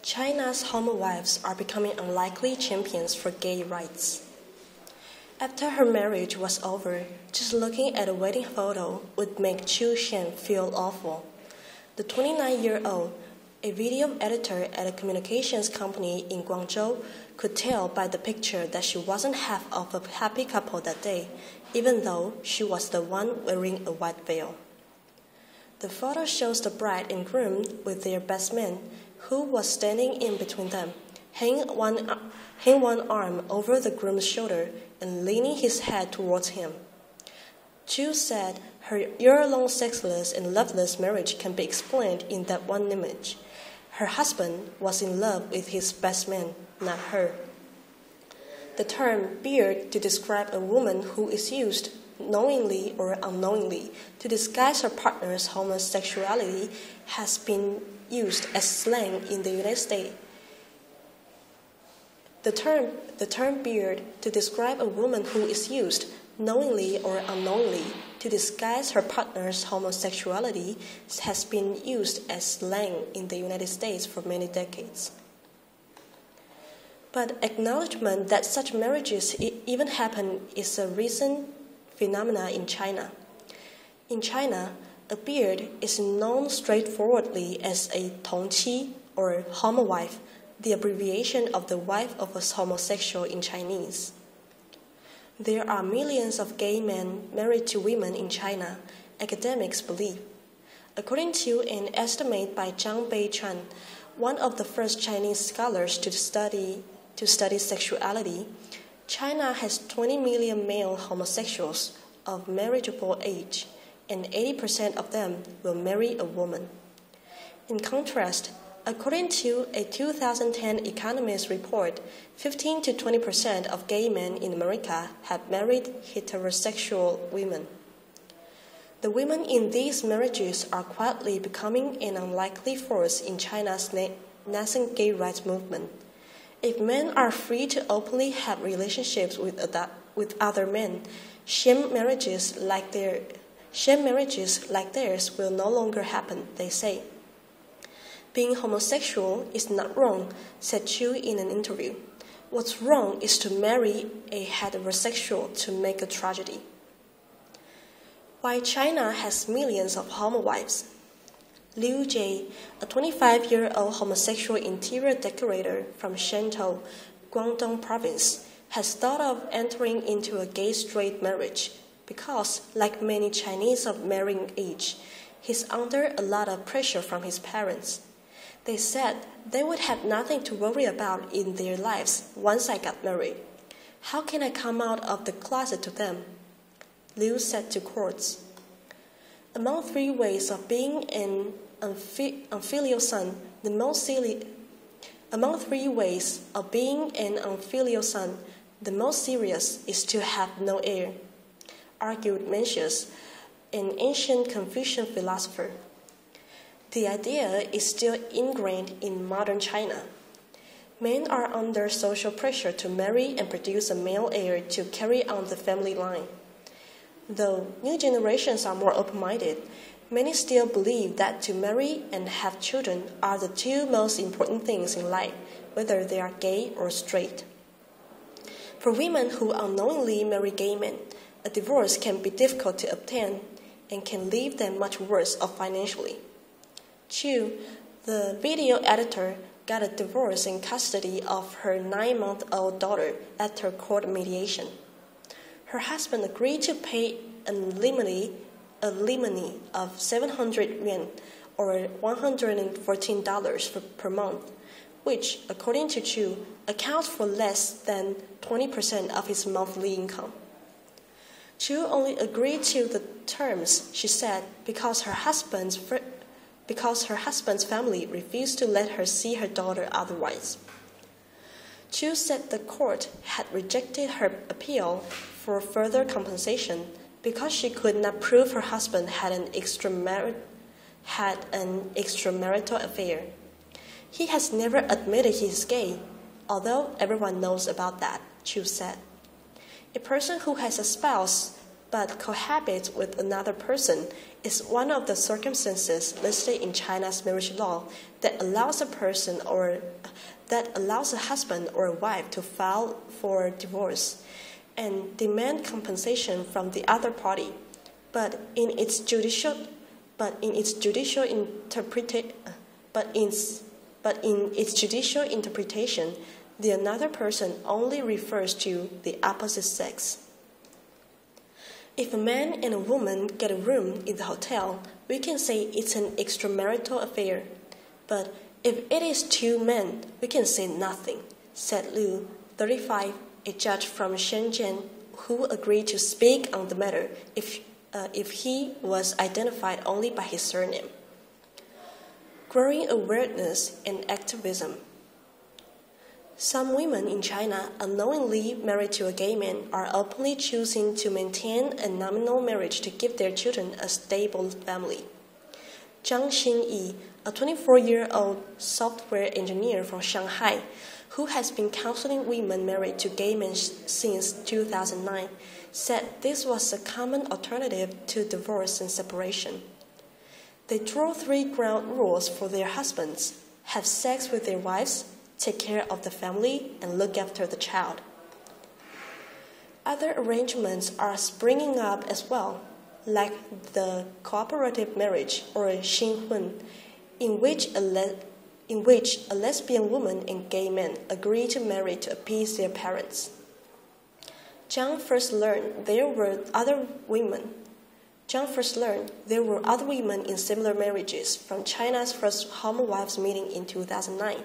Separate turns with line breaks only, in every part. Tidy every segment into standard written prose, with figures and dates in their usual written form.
China's homowives are becoming unlikely champions for gay rights. After her marriage was over, just looking at a wedding photo would make Chu Shen feel awful. The 29-year-old, a video editor at a communications company in Guangzhou, could tell by the picture that she wasn't half of a happy couple that day, even though she was the one wearing a white veil. The photo shows the bride and groom with their best man, who was standing in between them, hanging one arm over the groom's shoulder and leaning his head towards him. Chu said her year-long sexless and loveless marriage can be explained in that one image. Her husband was in love with his best man, not her. The term beard to describe a woman who is used, knowingly or unknowingly, to disguise her partner's homosexuality has been used as slang in the United States. The term beard to describe a woman who is used, knowingly or unknowingly, to disguise her partner's homosexuality has been used as slang in the United States for many decades. But acknowledgement that such marriages even happen is a recent phenomenon in China. In China, a beard is known straightforwardly as a tongqi or homowife, the abbreviation of the wife of a homosexual in Chinese. There are millions of gay men married to women in China, academics believe. According to an estimate by Zhang Beichuan, one of the first Chinese scholars to study sexuality, China has 20 million male homosexuals of marriageable age, and 80% of them will marry a woman. In contrast, according to a 2010 Economist report, 15 to 20% of gay men in America have married heterosexual women. The women in these marriages are quietly becoming an unlikely force in China's nascent gay rights movement. If men are free to openly have relationships with other men, sham marriages like theirs will no longer happen, they say. Being homosexual is not wrong, said Chu in an interview. What's wrong is to marry a heterosexual to make a tragedy. Why China has millions of homowives? Liu Jie, a 25-year-old homosexual interior decorator from Shantou, Guangdong province, has thought of entering into a gay-straight marriage because, like many Chinese of marrying age, he's under a lot of pressure from his parents. They said they would have nothing to worry about in their lives once I got married. How can I come out of the closet to them? Liu said to courts. Among three ways of being an unfilial son, the most serious is to have no heir, argued Mencius, an ancient Confucian philosopher. The idea is still ingrained in modern China. Men are under social pressure to marry and produce a male heir to carry on the family line. Though new generations are more open-minded, many still believe that to marry and have children are the two most important things in life, whether they are gay or straight. For women who unknowingly marry gay men, a divorce can be difficult to obtain and can leave them much worse off financially. Chu, the video editor, got a divorce in custody of her 9-month-old daughter after court mediation. Her husband agreed to pay a limony of 700 yuan, or $114 per month, which, according to Chu, accounts for less than 20% of his monthly income. Chu only agreed to the terms, she said, because her husband's family refused to let her see her daughter otherwise. Chu said the court had rejected her appeal for further compensation because she could not prove her husband had an extramarital affair. He has never admitted he is gay, although everyone knows about that, Chu said. A person who has a spouse but cohabits with another person is one of the circumstances listed in China's marriage law that allows a husband or a wife to file for divorce and demand compensation from the other party. But in its judicial interpretation, the another person only refers to the opposite sex. If a man and a woman get a room in the hotel, we can say it's an extramarital affair. But if it is two men, we can say nothing, said Liu, 35, a judge from Shenzhen, who agreed to speak on the matter if he was identified only by his surname. Growing awareness and activism. Some women in China, unknowingly married to a gay man, are openly choosing to maintain a nominal marriage to give their children a stable family. Zhang Xinyi, a 24-year-old software engineer from Shanghai, who has been counseling women married to gay men since 2009, said this was a common alternative to divorce and separation. They draw 3 ground rules for their husbands: have sex with their wives, take care of the family, and look after the child. Other arrangements are springing up as well, like the cooperative marriage or xinhun, in which a lesbian woman and gay men agree to marry to appease their parents. Zhang first learned there were other women in similar marriages from China's first homowives meeting in 2009.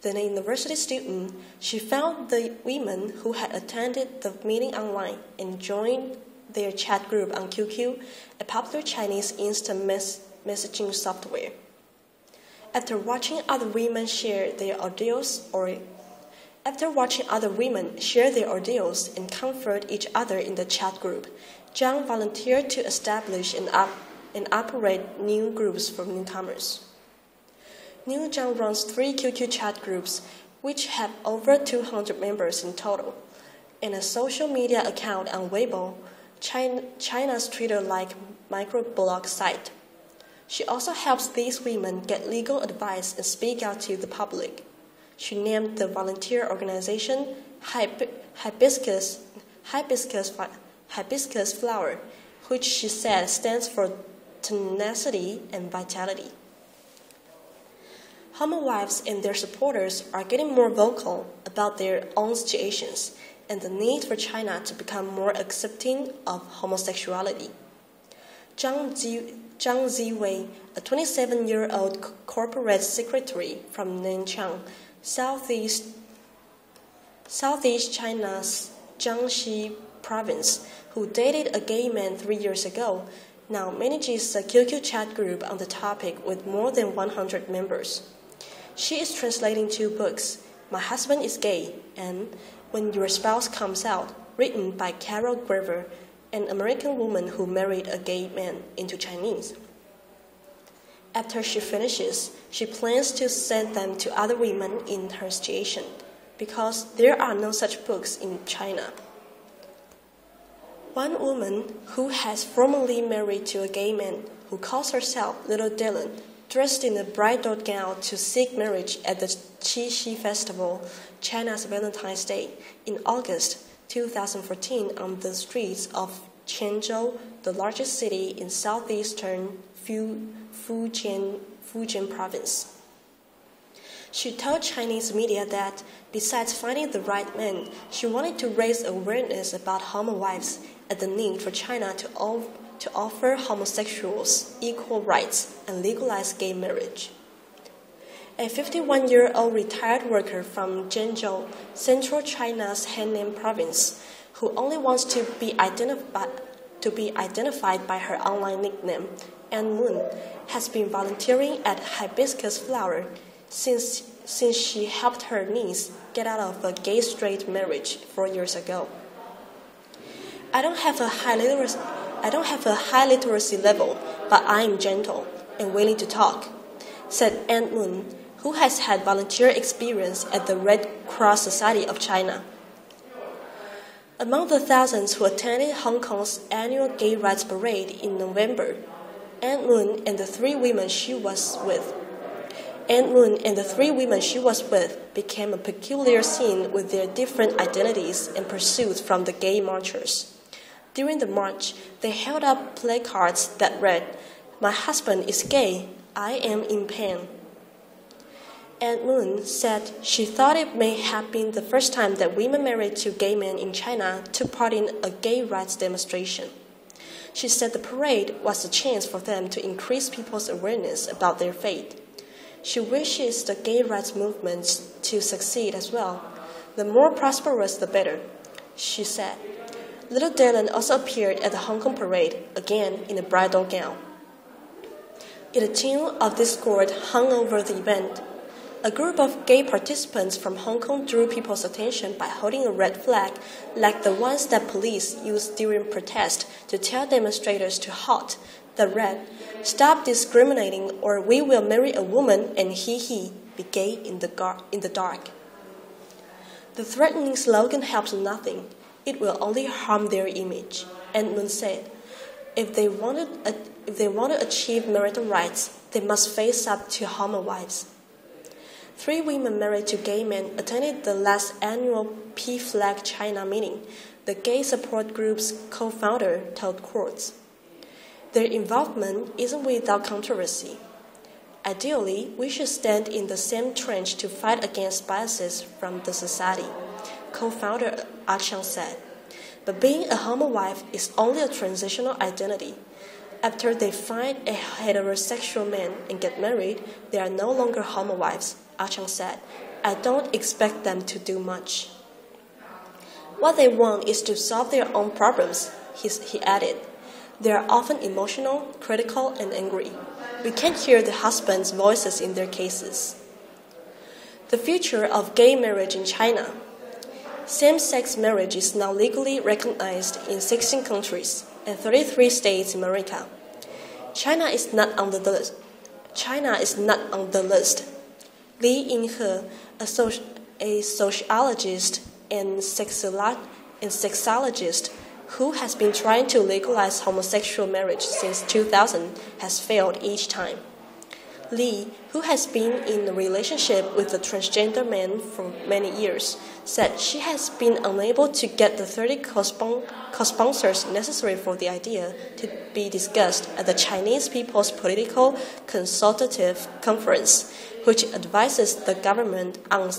Then a university student, she found the women who had attended the meeting online and joined their chat group on QQ, a popular Chinese instant messaging software. After watching other women share their ordeals and comfort each other in the chat group, Zhang volunteered to establish and operate new groups for newcomers. New Zhang runs 3 QQ chat groups, which have over 200 members in total, and a social media account on Weibo, China's Twitter-like microblog site. She also helps these women get legal advice and speak out to the public. She named the volunteer organization Hibiscus Flower, which she said stands for tenacity and vitality. Homowives and their supporters are getting more vocal about their own situations and the need for China to become more accepting of homosexuality. Zhang Ziwei, a 27-year-old corporate secretary from Nanchang, Southeast China's Jiangxi province, who dated a gay man 3 years ago, now manages a QQ chat group on the topic with more than 100 members. She is translating 2 books, My Husband is Gay and When Your Spouse Comes Out, written by Carol Graver, an American woman who married a gay man, into Chinese. After she finishes, she plans to send them to other women in her situation, because there are no such books in China. One woman who has formerly married to a gay man, who calls herself Little Dylan, dressed in a bridal gown to seek marriage at the Qixi Festival, China's Valentine's Day, in August 2014 on the streets of Quanzhou, the largest city in southeastern Fujian province. She told Chinese media that, besides finding the right man, she wanted to raise awareness about homowives and the need for China to offer homosexuals equal rights and legalize gay marriage. A 51-year-old retired worker from Zhengzhou, central China's Henan province, who only wants to be identified by her online nickname, Anne Moon, has been volunteering at Hibiscus Flower since she helped her niece get out of a gay-straight marriage 4 years ago. I don't have a high literacy level, but I am gentle and willing to talk, said Anne Moon, who has had volunteer experience at the Red Cross Society of China. Among the thousands who attended Hong Kong's annual Gay Rights Parade in November, Anne Moon and the three women she was with became a peculiar scene with their different identities and pursuits from the gay marchers. During the march, they held up placards that read, "My husband is gay, I am in pain." Anne Moon said she thought it may have been the first time that women married to gay men in China took part in a gay rights demonstration. She said the parade was a chance for them to increase people's awareness about their faith. She wishes the gay rights movement to succeed as well. The more prosperous, the better, she said. Little Dylan also appeared at the Hong Kong parade, again in a bridal gown. A tune of discord hung over the event. A group of gay participants from Hong Kong drew people's attention by holding a red flag like the ones that police used during protest to tell demonstrators to halt, that read, "Stop discriminating or we will marry a woman and he be gay in the dark." The threatening slogan helps nothing. It will only harm their image, Anne Moon said. If they want to achieve marital rights, they must face up to homowives. 3 women married to gay men attended the last annual P-Flag China meeting, the gay support group's co-founder told courts. Their involvement isn't without controversy. Ideally, we should stand in the same trench to fight against biases from the society, co-founder Ah Chang said. But being a homowife is only a transitional identity. After they find a heterosexual man and get married, they are no longer homowives, Ah Chang said. I don't expect them to do much. What they want is to solve their own problems, he added. They are often emotional, critical, and angry. We can't hear the husbands' voices in their cases. The future of gay marriage in China. Same-sex marriage is now legally recognized in 16 countries and 33 states in America. China is not on the list. Li Yinghe, a sociologist and sexologist who has been trying to legalize homosexual marriage since 2000, has failed each time. Li, who has been in a relationship with a transgender man for many years, said she has been unable to get the 30 co-sponsors necessary for the idea to be discussed at the Chinese People's Political Consultative Conference, which advises the government on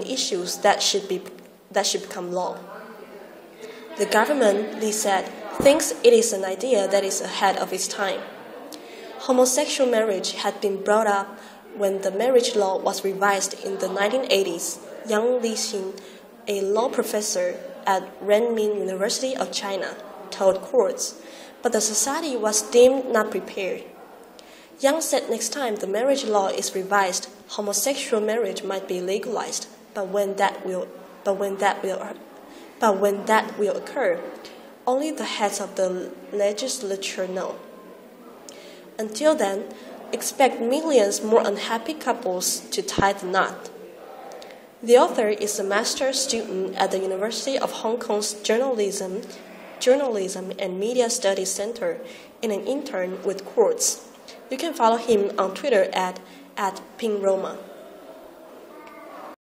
issues that should become law. The government, Li said, thinks it is an idea that is ahead of its time. Homosexual marriage had been brought up when the marriage law was revised in the 1980s. Yang Lixin, a law professor at Renmin University of China, told courts, but the society was deemed not prepared. Yang said next time the marriage law is revised, homosexual marriage might be legalized, but when that will occur, only the heads of the legislature know. Until then, expect millions more unhappy couples to tie the knot. The author is a master's student at the University of Hong Kong's Journalism and Media Studies Center and an intern with Quartz. You can follow him on Twitter at @pingroma.